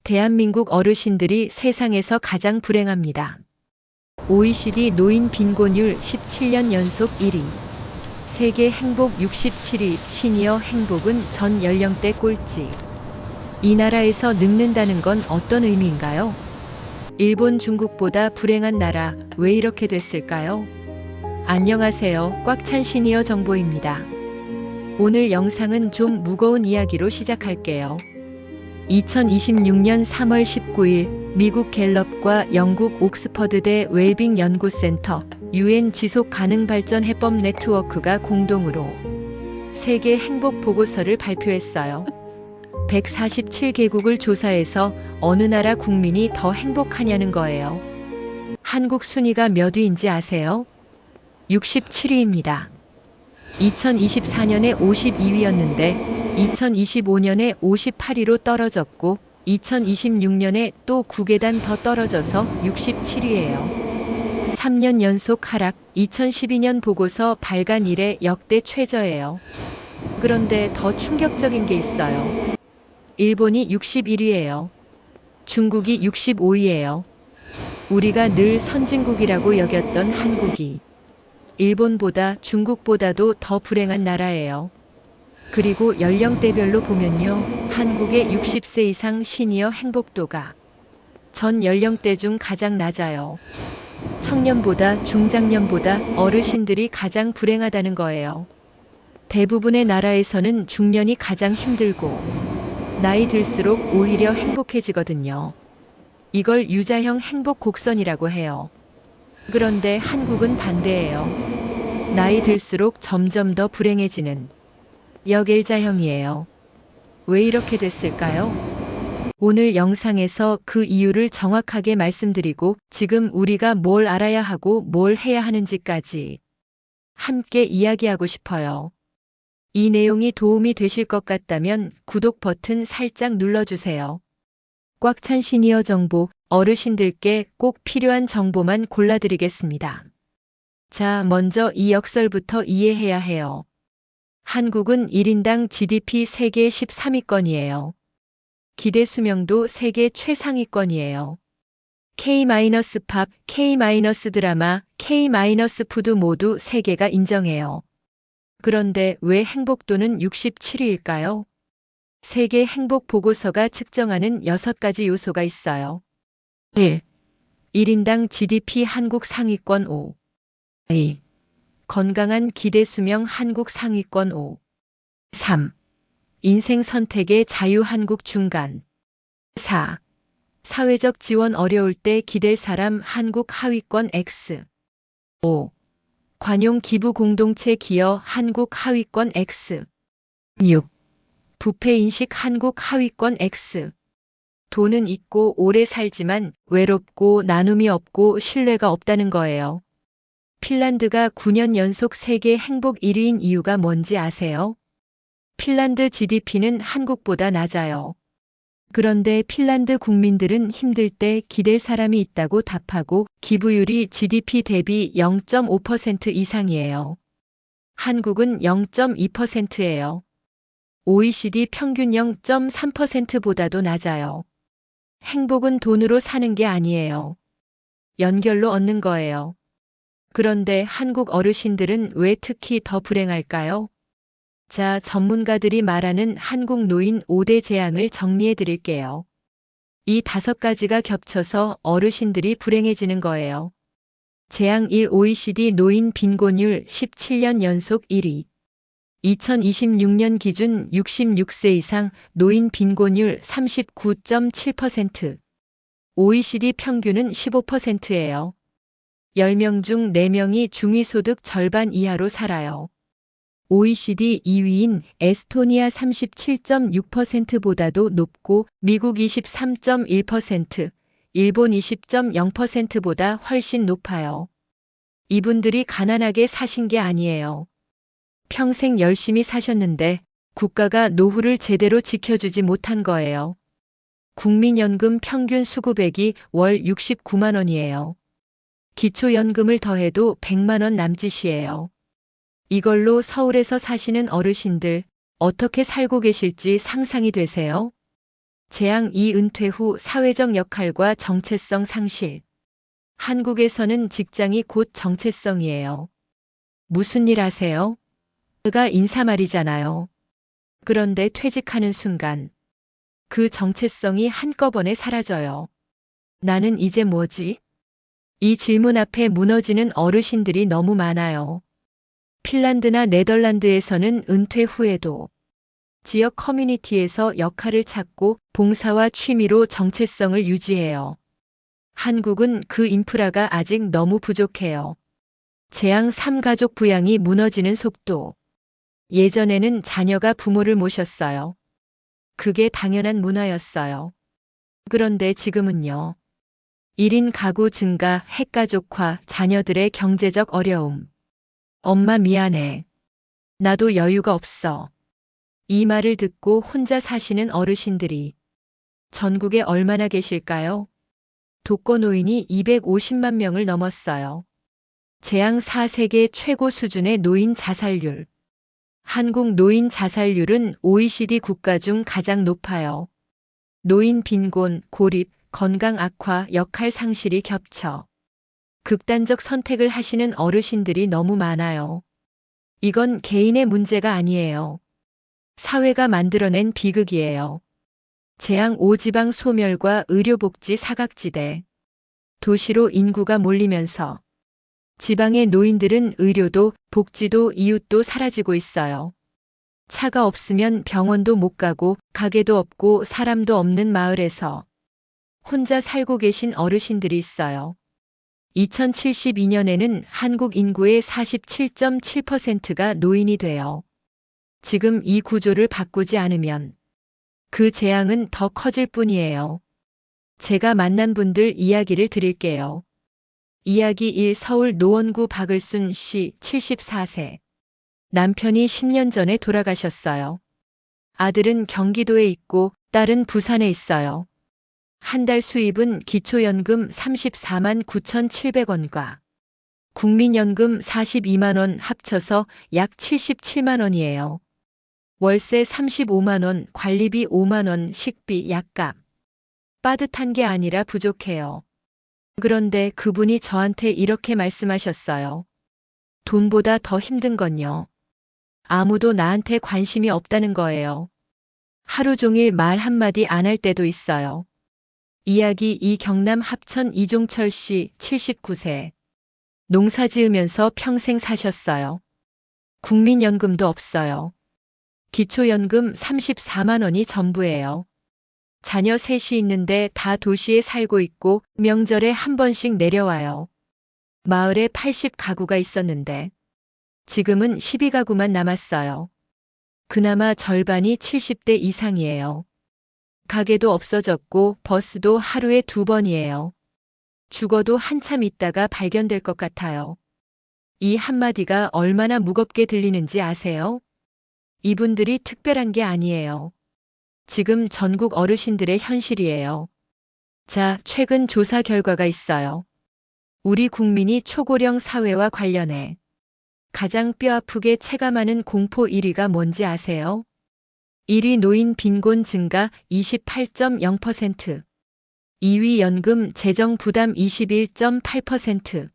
대한민국 어르신들이 세상에서 가장 불행합니다. OECD 노인 빈곤율 17년 연속 1위. 세계 행복 67위 시니어 행복은 전 연령대 꼴찌. 이 나라에서 늙는다는 건 어떤 의미인가요? 일본, 중국보다 불행한 나라, 왜 이렇게 됐을까요? 안녕하세요. 꽉 찬 시니어 정보입니다. 오늘 영상은 좀 무거운 이야기로 시작할게요. 2026년 3월 19일 미국 갤럽과 영국 옥스퍼드대 웰빙 연구센터 UN 지속 가능 발전 해법 네트워크가 공동으로 세계 행복 보고서를 발표했어요. 147개국을 조사해서 어느 나라 국민이 더 행복하냐는 거예요. 한국 순위가 몇 위인지 아세요? 67위입니다. 2024년에 52위였는데 2025년에 58위로 떨어졌고 2026년에 또 9계단 더 떨어져서 67위예요. 3년 연속 하락, 2012년 보고서 발간 이래 역대 최저예요. 그런데 더 충격적인 게 있어요. 일본이 61위예요. 중국이 65위예요. 우리가 늘 선진국이라고 여겼던 한국이 일본보다 중국보다도 더 불행한 나라예요. 그리고 연령대별로 보면요. 한국의 60세 이상 시니어 행복도가 전 연령대 중 가장 낮아요. 청년보다 중장년보다 어르신들이 가장 불행하다는 거예요. 대부분의 나라에서는 중년이 가장 힘들고 나이 들수록 오히려 행복해지거든요. 이걸 유자형 행복 곡선이라고 해요. 그런데 한국은 반대예요. 나이 들수록 점점 더 불행해지는 역일자형이에요. 왜 이렇게 됐을까요? 오늘 영상에서 그 이유를 정확하게 말씀드리고 지금 우리가 뭘 알아야 하고 뭘 해야 하는지까지 함께 이야기하고 싶어요. 이 내용이 도움이 되실 것 같다면 구독 버튼 살짝 눌러주세요. 꽉 찬 시니어 정보, 어르신들께 꼭 필요한 정보만 골라드리겠습니다. 자, 먼저 이 역설부터 이해해야 해요. 한국은 1인당 GDP 세계 13위권이에요. 기대 수명도 세계 최상위권이에요. K-팝, K-드라마, K-푸드 모두 세계가 인정해요. 그런데 왜 행복도는 67위일까요? 세계 행복 보고서가 측정하는 6가지 요소가 있어요. 1. 1인당 GDP 한국 상위권 5. 2. 건강한 기대 수명 한국 상위권 5. 3. 인생 선택의 자유 한국 중간. 4. 사회적 지원 어려울 때 기댈 사람 한국 하위권 X. 5. 관용 기부 공동체 기여 한국 하위권 X. 6. 부패 인식 한국 하위권 X. 돈은 있고 오래 살지만 외롭고 나눔이 없고 신뢰가 없다는 거예요. 핀란드가 9년 연속 세계 행복 1위인 이유가 뭔지 아세요? 핀란드 GDP는 한국보다 낮아요. 그런데 핀란드 국민들은 힘들 때 기댈 사람이 있다고 답하고 기부율이 GDP 대비 0.5% 이상이에요. 한국은 0.2%예요. OECD 평균 0.3%보다도 낮아요. 행복은 돈으로 사는 게 아니에요. 연결로 얻는 거예요. 그런데 한국 어르신들은 왜 특히 더 불행할까요? 자, 전문가들이 말하는 한국 노인 5대 재앙을 정리해 드릴게요. 이 5가지가 겹쳐서 어르신들이 불행해지는 거예요. 재앙 1. OECD 노인 빈곤율 17년 연속 1위. 2026년 기준 66세 이상 노인 빈곤율 39.7%. OECD 평균은 15%예요. 10명 중 4명이 중위소득 절반 이하로 살아요. OECD 2위인 에스토니아 37.6%보다도 높고 미국 23.1%, 일본 20.0%보다 훨씬 높아요. 이분들이 가난하게 사신 게 아니에요. 평생 열심히 사셨는데 국가가 노후를 제대로 지켜주지 못한 거예요. 국민연금 평균 수급액이 월 69만 원이에요. 기초연금을 더해도 100만 원 남짓이에요. 이걸로 서울에서 사시는 어르신들 어떻게 살고 계실지 상상이 되세요? 재앙 2 은퇴 후 사회적 역할과 정체성 상실. 한국에서는 직장이 곧 정체성이에요. 무슨 일 하세요? 가 인사말이잖아요. 그런데 퇴직하는 순간 그 정체성이 한꺼번에 사라져요. 나는 이제 뭐지? 이 질문 앞에 무너지는 어르신들이 너무 많아요. 핀란드나 네덜란드에서는 은퇴 후에도 지역 커뮤니티에서 역할을 찾고 봉사와 취미로 정체성을 유지해요. 한국은 그 인프라가 아직 너무 부족해요. 재앙 3가족 부양이 무너지는 속도. 예전에는 자녀가 부모를 모셨어요. 그게 당연한 문화였어요. 그런데 지금은요. 1인 가구 증가, 핵가족화, 자녀들의 경제적 어려움. 엄마 미안해. 나도 여유가 없어. 이 말을 듣고 혼자 사시는 어르신들이 전국에 얼마나 계실까요? 독거노인이 250만 명을 넘었어요. 재앙 4세계 최고 수준의 노인 자살률. 한국 노인 자살률은 OECD 국가 중 가장 높아요. 노인 빈곤, 고립, 건강 악화, 역할 상실이 겹쳐 극단적 선택을 하시는 어르신들이 너무 많아요. 이건 개인의 문제가 아니에요. 사회가 만들어낸 비극이에요. 재앙 5지방 소멸과 의료복지 사각지대. 도시로 인구가 몰리면서 지방의 노인들은 의료도, 복지도, 이웃도 사라지고 있어요. 차가 없으면 병원도 못 가고 가게도 없고 사람도 없는 마을에서 혼자 살고 계신 어르신들이 있어요. 2072년에는 한국 인구의 47.7%가 노인이 돼요. 지금 이 구조를 바꾸지 않으면 그 재앙은 더 커질 뿐이에요. 제가 만난 분들 이야기를 드릴게요. 이야기 1 서울 노원구 박을순 씨 74세. 남편이 10년 전에 돌아가셨어요. 아들은 경기도에 있고 딸은 부산에 있어요. 한 달 수입은 기초연금 34만 9,700원과 국민연금 42만 원 합쳐서 약 77만 원이에요. 월세 35만 원, 관리비 5만 원, 식비, 약값. 빠듯한 게 아니라 부족해요. 그런데 그분이 저한테 이렇게 말씀하셨어요. 돈보다 더 힘든 건요. 아무도 나한테 관심이 없다는 거예요. 하루 종일 말 한마디 안 할 때도 있어요. 이야기 2 경남 합천 이종철 씨 79세. 농사 지으면서 평생 사셨어요. 국민연금도 없어요. 기초연금 34만 원이 전부예요. 자녀 셋이 있는데 다 도시에 살고 있고 명절에 한 번씩 내려와요. 마을에 80가구가 있었는데 지금은 12가구만 남았어요. 그나마 절반이 70대 이상이에요. 가게도 없어졌고 버스도 하루에 2번이에요. 죽어도 한참 있다가 발견될 것 같아요. 이 한마디가 얼마나 무겁게 들리는지 아세요? 이분들이 특별한 게 아니에요. 지금 전국 어르신들의 현실이에요. 자, 최근 조사 결과가 있어요. 우리 국민이 초고령 사회와 관련해 가장 뼈아프게 체감하는 공포 1위가 뭔지 아세요? 1위 노인 빈곤 증가 28.0%, 2위 연금 재정 부담 21.8%,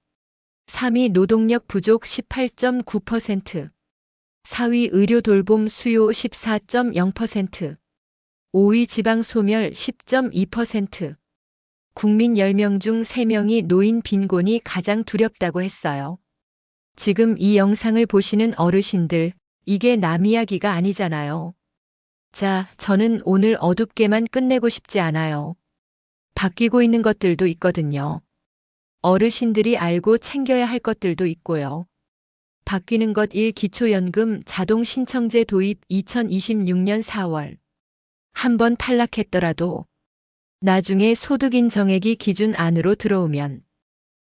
3위 노동력 부족 18.9%, 4위 의료 돌봄 수요 14.0%, 5위 지방 소멸 10.2%, 국민 10명 중 3명이 노인 빈곤이 가장 두렵다고 했어요. 지금 이 영상을 보시는 어르신들, 이게 남 이야기가 아니잖아요. 자, 저는 오늘 어둡게만 끝내고 싶지 않아요. 바뀌고 있는 것들도 있거든요. 어르신들이 알고 챙겨야 할 것들도 있고요. 바뀌는 것 1 기초연금 자동 신청제 도입 2026년 4월. 한번 탈락했더라도 나중에 소득 인정액이 기준 안으로 들어오면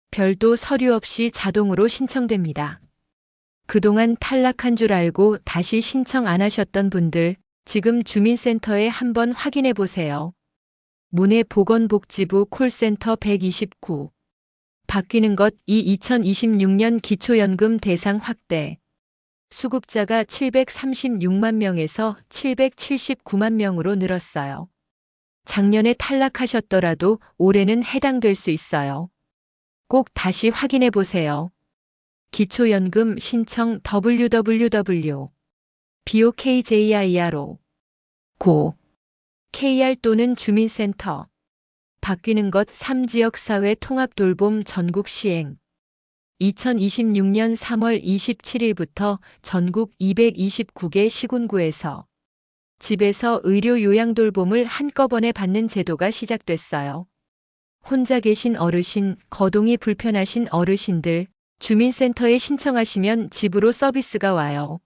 별도 서류 없이 자동으로 신청됩니다. 그동안 탈락한 줄 알고 다시 신청 안 하셨던 분들, 지금 주민센터에 한번 확인해 보세요. 문해 보건복지부 콜센터 129. 바뀌는 것 2 2026년 기초연금 대상 확대. 수급자가 736만 명에서 779만 명으로 늘었어요. 작년에 탈락하셨더라도 올해는 해당될 수 있어요. 꼭 다시 확인해 보세요. 기초연금 신청 www.bokjiro 고 KR 또는 주민센터 바뀌는 것 3지역사회 통합돌봄 전국 시행 2026년 3월 27일부터 전국 229개 시군구에서 집에서 의료 요양돌봄을 한꺼번에 받는 제도가 시작됐어요. 혼자 계신 어르신, 거동이 불편하신 어르신들, 주민센터에 신청하시면 집으로 서비스가 와요.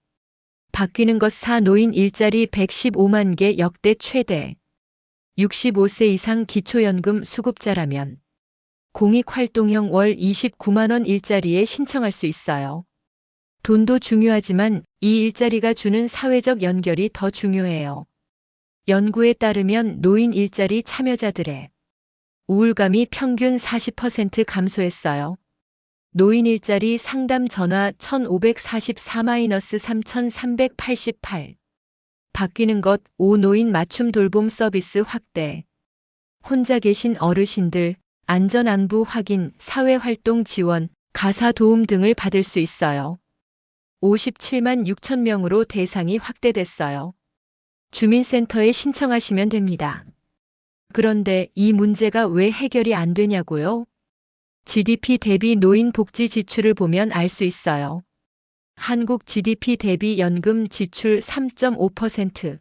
바뀌는 것 4 노인 일자리 115만 개 역대 최대 65세 이상 기초연금 수급자라면 공익활동형 월 29만 원 일자리에 신청할 수 있어요. 돈도 중요하지만 이 일자리가 주는 사회적 연결이 더 중요해요. 연구에 따르면 노인 일자리 참여자들의 우울감이 평균 40% 감소했어요. 노인 일자리 상담 전화 1544-3388 바뀌는 것 5 노인 맞춤 돌봄 서비스 확대 혼자 계신 어르신들 안전안부 확인, 사회활동 지원, 가사 도움 등을 받을 수 있어요. 57만 6천 명으로 대상이 확대됐어요. 주민센터에 신청하시면 됩니다. 그런데 이 문제가 왜 해결이 안 되냐고요? GDP 대비 노인 복지 지출을 보면 알 수 있어요. 한국 GDP 대비 연금 지출 3.5%,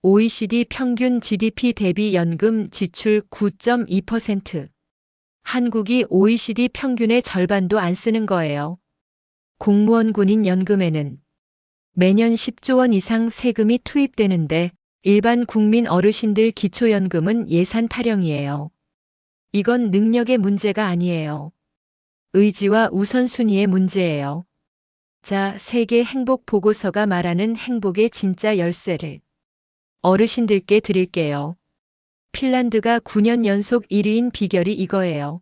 OECD 평균 GDP 대비 연금 지출 9.2%. 한국이 OECD 평균의 절반도 안 쓰는 거예요. 공무원 군인 연금에는 매년 10조 원 이상 세금이 투입되는데 일반 국민 어르신들 기초연금은 예산 타령이에요. 이건 능력의 문제가 아니에요. 의지와 우선순위의 문제예요. 자, 세계 행복 보고서가 말하는 행복의 진짜 열쇠를 어르신들께 드릴게요. 핀란드가 9년 연속 1위인 비결이 이거예요.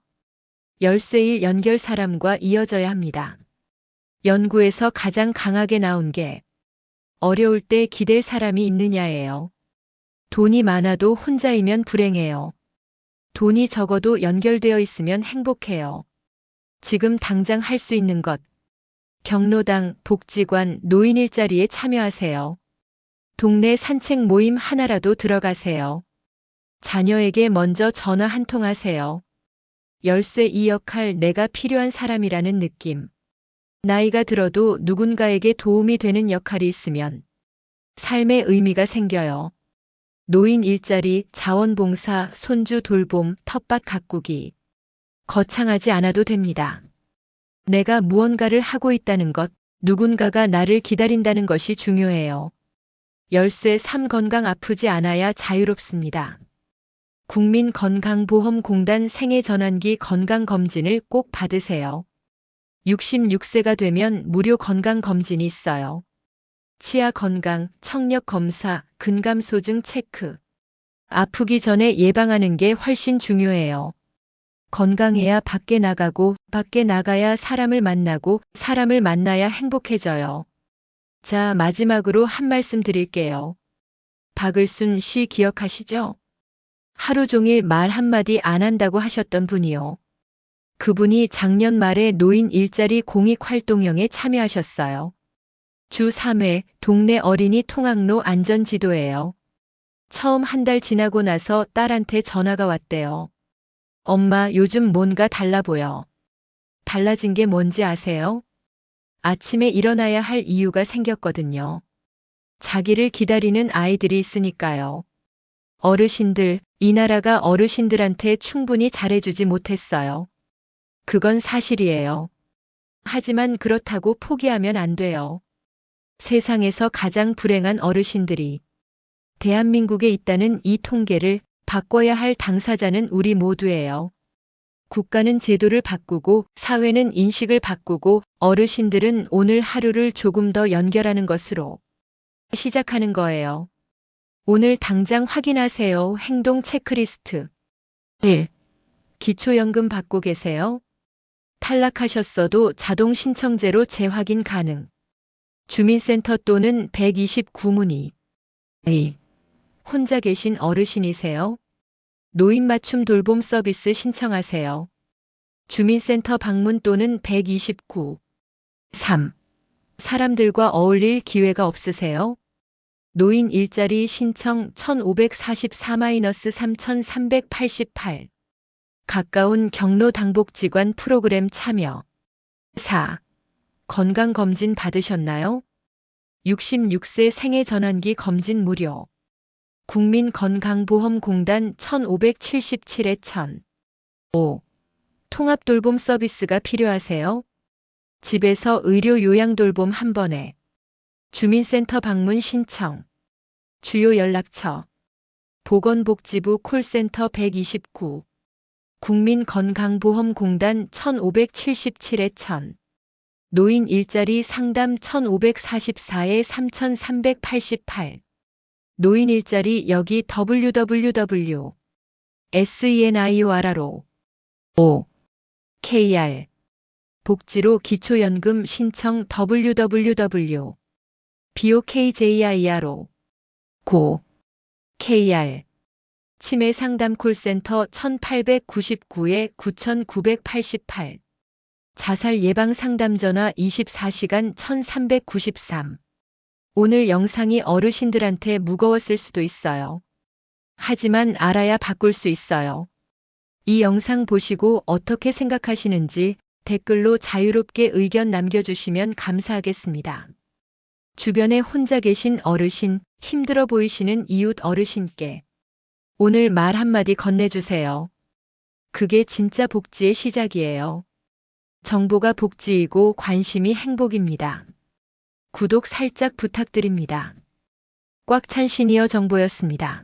열쇠일 연결 사람과 이어져야 합니다. 연구에서 가장 강하게 나온 게 어려울 때 기댈 사람이 있느냐예요. 돈이 많아도 혼자이면 불행해요. 돈이 적어도 연결되어 있으면 행복해요. 지금 당장 할 수 있는 것. 경로당, 복지관, 노인 일자리에 참여하세요. 동네 산책 모임 하나라도 들어가세요. 자녀에게 먼저 전화 한 통 하세요. 열쇠 이 역할 내가 필요한 사람이라는 느낌. 나이가 들어도 누군가에게 도움이 되는 역할이 있으면 삶의 의미가 생겨요. 노인 일자리, 자원봉사, 손주 돌봄, 텃밭 가꾸기. 거창하지 않아도 됩니다. 내가 무언가를 하고 있다는 것, 누군가가 나를 기다린다는 것이 중요해요. 열쇠 3 건강 아프지 않아야 자유롭습니다. 국민건강보험공단 생애전환기 건강검진을 꼭 받으세요. 66세가 되면 무료 건강검진이 있어요. 치아 건강, 청력 검사, 근감소증 체크. 아프기 전에 예방하는 게 훨씬 중요해요. 건강해야 밖에 나가고, 밖에 나가야 사람을 만나고, 사람을 만나야 행복해져요. 자, 마지막으로 한 말씀 드릴게요. 박을순 씨 기억하시죠? 하루 종일 말 한마디 안 한다고 하셨던 분이요. 그분이 작년 말에 노인 일자리 공익활동형에 참여하셨어요. 주 3회 동네 어린이 통학로 안전지도예요. 처음 한 달 지나고 나서 딸한테 전화가 왔대요. 엄마, 요즘 뭔가 달라 보여. 달라진 게 뭔지 아세요? 아침에 일어나야 할 이유가 생겼거든요. 자기를 기다리는 아이들이 있으니까요. 어르신들, 이 나라가 어르신들한테 충분히 잘해주지 못했어요. 그건 사실이에요. 하지만 그렇다고 포기하면 안 돼요. 세상에서 가장 불행한 어르신들이 대한민국에 있다는 이 통계를 바꿔야 할 당사자는 우리 모두예요. 국가는 제도를 바꾸고 사회는 인식을 바꾸고 어르신들은 오늘 하루를 조금 더 연결하는 것으로 시작하는 거예요. 오늘 당장 확인하세요. 행동 체크리스트. 1. 기초연금 받고 계세요? 탈락하셨어도 자동 신청제로 재확인 가능. 주민센터 또는 129문의. 2. 혼자 계신 어르신이세요? 노인 맞춤 돌봄 서비스 신청하세요. 주민센터 방문 또는 129. 3. 사람들과 어울릴 기회가 없으세요? 노인 일자리 신청 1544-3388. 가까운 경로 당복지관 프로그램 참여. 4. 건강검진 받으셨나요? 66세 생애 전환기 검진 무료. 국민건강보험공단 1577에 1000. 5. 통합돌봄 서비스가 필요하세요? 집에서 의료 요양돌봄 한 번에. 주민센터 방문 신청. 주요 연락처. 보건복지부 콜센터 129. 국민건강보험공단 1577에 1000. 노인 일자리 상담 1544에 3388. 노인 일자리 여기 www.senioR로 5. KR 복지로 기초연금 신청 www.bokjir로 고 KR 치매 상담 콜센터 1899에 9988. 자살 예방 상담 전화 24시간 1393. 오늘 영상이 어르신들한테 무거웠을 수도 있어요. 하지만 알아야 바꿀 수 있어요. 이 영상 보시고 어떻게 생각하시는지 댓글로 자유롭게 의견 남겨주시면 감사하겠습니다. 주변에 혼자 계신 어르신, 힘들어 보이시는 이웃 어르신께 오늘 말 한마디 건네주세요. 그게 진짜 복지의 시작이에요. 정보가 복지이고 관심이 행복입니다. 구독 살짝 부탁드립니다. 꽉 찬 시니어 정보였습니다.